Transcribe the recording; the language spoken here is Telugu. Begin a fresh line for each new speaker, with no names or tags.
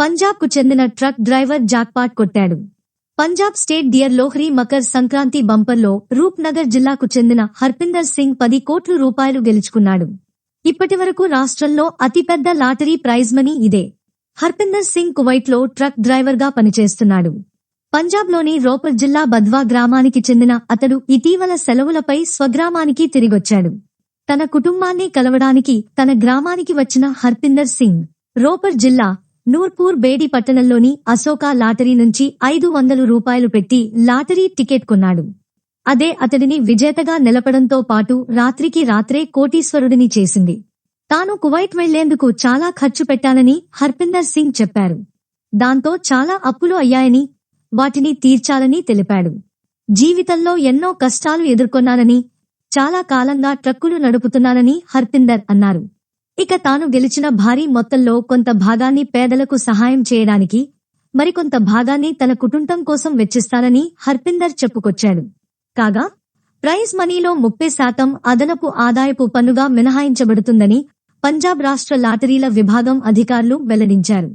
పంజాబ్ కు చెందిన ట్రక్ డ్రైవర్ జాక్పాట్ కొట్టాడు. పంజాబ్ స్టేట్ డియర్ లోహ్రీ మకర్ సంక్రాంతి బంపర్లో రూప్ నగర్ జిల్లాకు చెందిన హర్పిందర్ సింగ్ 10 కోట్ల రూపాయలు గెలుచుకున్నాడు. ఇప్పటివరకు రాష్ట్రంలో అతిపెద్ద లాటరీ ప్రైజ్ మనీ ఇదే. హర్పిందర్ సింగ్ కువైట్లో ట్రక్ డ్రైవర్ గా పనిచేస్తున్నాడు. పంజాబ్లోని రోపర్ జిల్లా బద్వా గ్రామానికి చెందిన అతడు ఇటీవల సెలవులపై స్వగ్రామానికి తిరిగొచ్చాడు. తన కుటుంబాన్ని కలవడానికి తన గ్రామానికి వచ్చిన హర్పిందర్ సింగ్ రోపర్ జిల్లా నూర్పూర్ బేడి పట్టణంలోని అశోకా లాటరీ నుంచి 500 రూపాయలు పెట్టి లాటరీ టికెట్ కొన్నాడు. అదే అతడిని విజేతగా నిలపడంతో పాటు రాత్రికి రాత్రే కోటీశ్వరుడిని చేసింది. తాను కువైట్ వెళ్లేందుకు చాలా ఖర్చు పెట్టానని హర్పిందర్ సింగ్ చెప్పారు. దాంతో చాలా అప్పులు అయ్యాయని, వాటిని తీర్చాలని తెలిపాడు. జీవితంలో ఎన్నో కష్టాలు ఎదుర్కొన్నానని, చాలా కాలంగా ట్రక్కులు నడుపుతున్నానని హర్పిందర్ అన్నారు. ఇక తాను గెలిచిన భారీ మొత్తంలో కొంత భాగాన్ని పేదలకు సహాయం చేయడానికి, మరికొంత భాగాన్ని తన కుటుంబం కోసం వెచ్చిస్తానని హర్పిందర్ చెప్పుకొచ్చాడు. కాగా ప్రైజ్ మనీలో 30% అదనపు ఆదాయపు పన్నుగా మినహాయించబడుతుందని పంజాబ్ రాష్ట్ర లాటరీల విభాగం అధికారులు వెల్లడించారు.